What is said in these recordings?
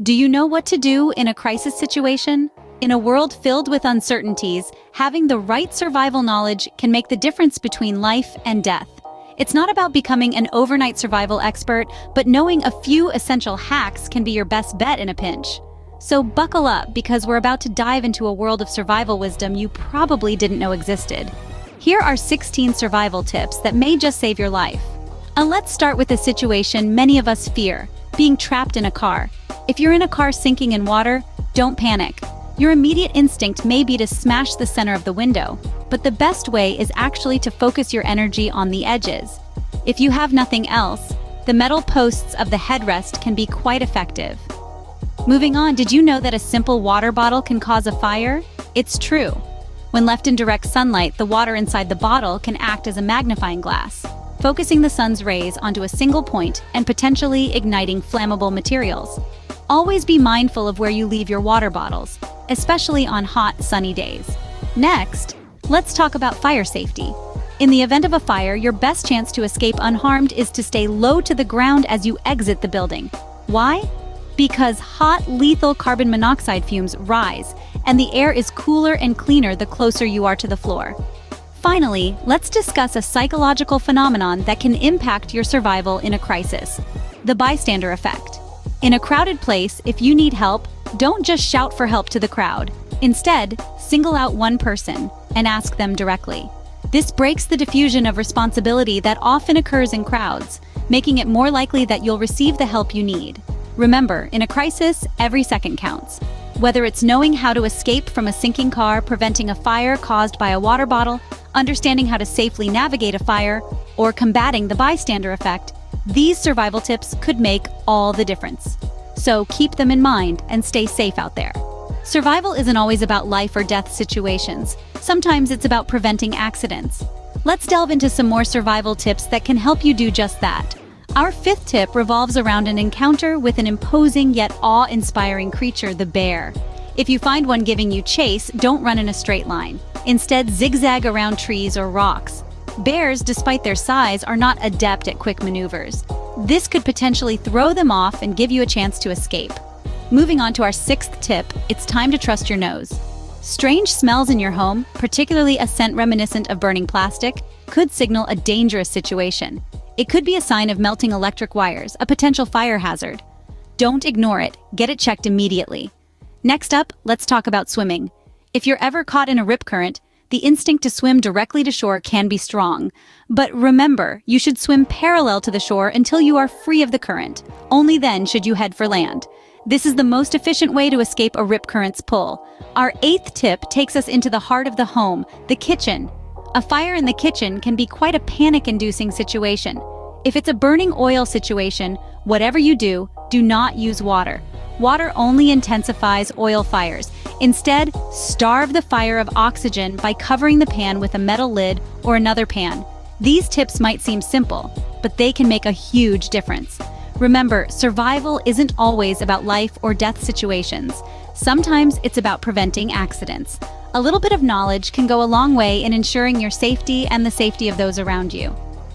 Do you know what to do in a crisis situation? In a world filled with uncertainties, having the right survival knowledge can make the difference between life and death. It's not about becoming an overnight survival expert, but knowing a few essential hacks can be your best bet in a pinch. So buckle up, because we're about to dive into a world of survival wisdom you probably didn't know existed. Here are 16 survival tips that may just save your life. And let's start with a situation many of us fear: being trapped in a car. If you're in a car sinking in water, don't panic. Your immediate instinct may be to smash the center of the window, but the best way is actually to focus your energy on the edges. If you have nothing else, the metal posts of the headrest can be quite effective. Moving on, did you know that a simple water bottle can cause a fire? It's true. When left in direct sunlight, the water inside the bottle can act as a magnifying glass, focusing the sun's rays onto a single point and potentially igniting flammable materials. Always be mindful of where you leave your water bottles, especially on hot, sunny days. Next, let's talk about fire safety. In the event of a fire, your best chance to escape unharmed is to stay low to the ground as you exit the building. Why? Because hot, lethal carbon monoxide fumes rise, and the air is cooler and cleaner the closer you are to the floor. Finally, let's discuss a psychological phenomenon that can impact your survival in a crisis: the bystander effect. In a crowded place, if you need help, don't just shout for help to the crowd. Instead, single out one person and ask them directly. This breaks the diffusion of responsibility that often occurs in crowds, making it more likely that you'll receive the help you need. Remember, in a crisis, every second counts. Whether it's knowing how to escape from a sinking car, preventing a fire caused by a water bottle, understanding how to safely navigate a fire, or combating the bystander effect, these survival tips could make all the difference. So keep them in mind and stay safe out there. Survival isn't always about life or death situations. Sometimes it's about preventing accidents. Let's delve into some more survival tips that can help you do just that. Our fifth tip revolves around an encounter with an imposing yet awe-inspiring creature, the bear. If you find one giving you chase, don't run in a straight line. Instead, zigzag around trees or rocks. Bears, despite their size, are not adept at quick maneuvers. This could potentially throw them off and give you a chance to escape. Moving on to our sixth tip, it's time to trust your nose. Strange smells in your home, particularly a scent reminiscent of burning plastic, could signal a dangerous situation. It could be a sign of melting electric wires, a potential fire hazard. Don't ignore it. Get it checked immediately. Next up, let's talk about swimming. If you're ever caught in a rip current, the instinct to swim directly to shore can be strong. But remember, you should swim parallel to the shore until you are free of the current. Only then should you head for land. This is the most efficient way to escape a rip current's pull. Our eighth tip takes us into the heart of the home, the kitchen. A fire in the kitchen can be quite a panic-inducing situation. If it's a burning oil situation, whatever you do, do not use water. Water only intensifies oil fires. Instead, starve the fire of oxygen by covering the pan with a metal lid or another pan. These tips might seem simple, but they can make a huge difference. Remember, survival isn't always about life or death situations. Sometimes it's about preventing accidents. A little bit of knowledge can go a long way in ensuring your safety and the safety of those around you.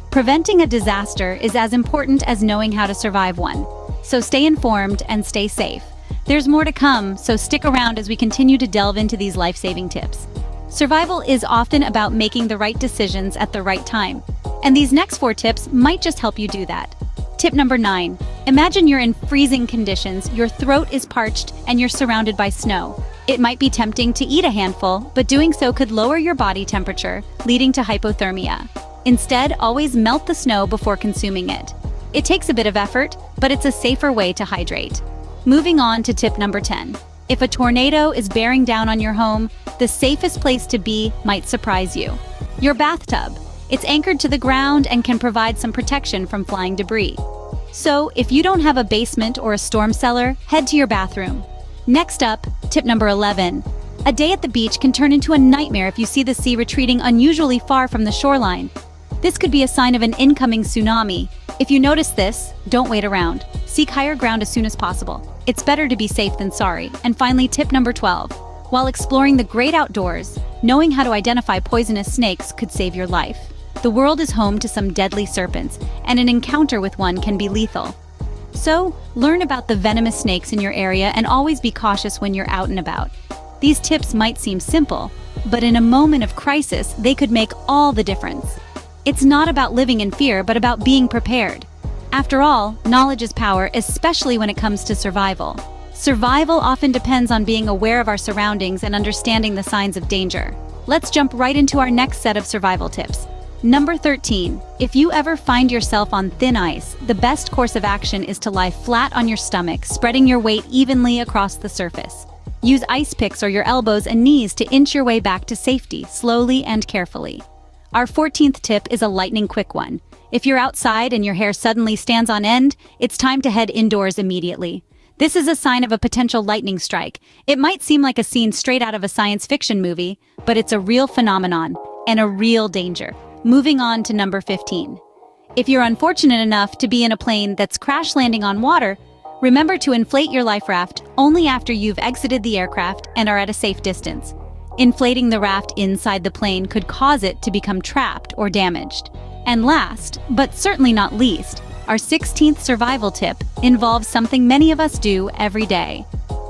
Preventing a disaster is as important as knowing how to survive one. So stay informed and stay safe. There's more to come, so stick around as we continue to delve into these life-saving tips. Survival is often about making the right decisions at the right time, and these next 4 tips might just help you do that. Tip number 9. Imagine you're in freezing conditions, your throat is parched, and you're surrounded by snow. It might be tempting to eat a handful, but doing so could lower your body temperature, leading to hypothermia. Instead, always melt the snow before consuming it. It takes a bit of effort, but it's a safer way to hydrate. Moving on to tip number 10. If a tornado is bearing down on your home, the safest place to be might surprise you. Your bathtub. It's anchored to the ground and can provide some protection from flying debris. So, if you don't have a basement or a storm cellar, head to your bathroom. Next up, tip number 11. A day at the beach can turn into a nightmare if you see the sea retreating unusually far from the shoreline. This could be a sign of an incoming tsunami. If you notice this, don't wait around. Seek higher ground as soon as possible. It's better to be safe than sorry. And finally, tip number 12. While exploring the great outdoors, knowing how to identify poisonous snakes could save your life. The world is home to some deadly serpents, and an encounter with one can be lethal. So, learn about the venomous snakes in your area and always be cautious when you're out and about. These tips might seem simple, but in a moment of crisis, they could make all the difference. It's not about living in fear, but about being prepared. After all, knowledge is power, especially when it comes to survival. Survival often depends on being aware of our surroundings and understanding the signs of danger. Let's jump right into our next set of survival tips. Number 13. If you ever find yourself on thin ice, the best course of action is to lie flat on your stomach, spreading your weight evenly across the surface. Use ice picks or your elbows and knees to inch your way back to safety, slowly and carefully. Our 14th tip is a lightning-quick one. If you're outside and your hair suddenly stands on end, it's time to head indoors immediately. This is a sign of a potential lightning strike. It might seem like a scene straight out of a science fiction movie, but it's a real phenomenon and a real danger. Moving on to number 15. If you're unfortunate enough to be in a plane that's crash landing on water, remember to inflate your life raft only after you've exited the aircraft and are at a safe distance. Inflating the raft inside the plane could cause it to become trapped or damaged. And last, but certainly not least, our 16th survival tip involves something many of us do every day.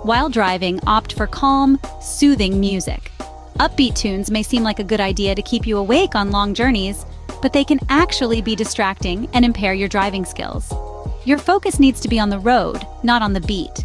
While driving, opt for calm, soothing music. Upbeat tunes may seem like a good idea to keep you awake on long journeys, but they can actually be distracting and impair your driving skills. Your focus needs to be on the road, not on the beat.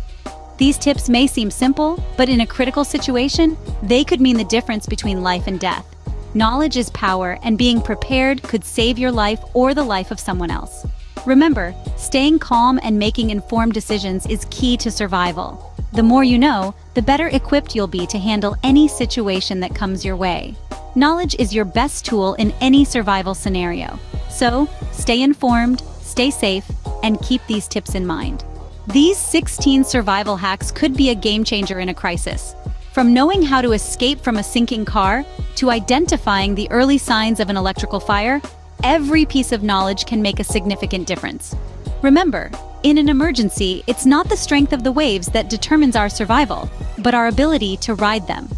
These tips may seem simple, but in a critical situation, they could mean the difference between life and death. Knowledge is power, and being prepared could save your life or the life of someone else. Remember, staying calm and making informed decisions is key to survival. The more you know, the better equipped you'll be to handle any situation that comes your way. Knowledge is your best tool in any survival scenario. So, stay informed, stay safe, and keep these tips in mind. These 16 survival hacks could be a game changer in a crisis. From knowing how to escape from a sinking car to identifying the early signs of an electrical fire, every piece of knowledge can make a significant difference. Remember, in an emergency, it's not the strength of the waves that determines our survival, but our ability to ride them.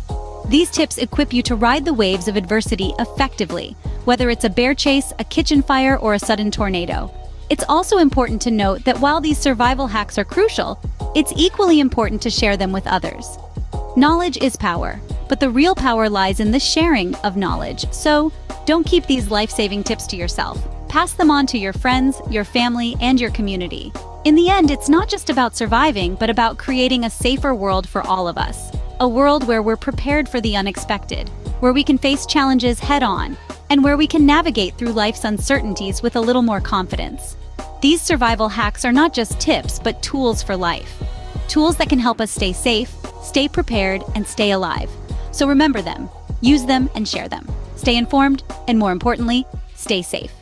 These tips equip you to ride the waves of adversity effectively, whether it's a bear chase, a kitchen fire, or a sudden tornado. It's also important to note that while these survival hacks are crucial, it's equally important to share them with others. Knowledge is power, but the real power lies in the sharing of knowledge. So, don't keep these life-saving tips to yourself. Pass them on to your friends, your family, and your community. In the end, it's not just about surviving, but about creating a safer world for all of us. A world where we're prepared for the unexpected, where we can face challenges head-on, and where we can navigate through life's uncertainties with a little more confidence. These survival hacks are not just tips, but tools for life. Tools that can help us stay safe, stay prepared, and stay alive. So remember them, use them, and share them. Stay informed, and more importantly, stay safe.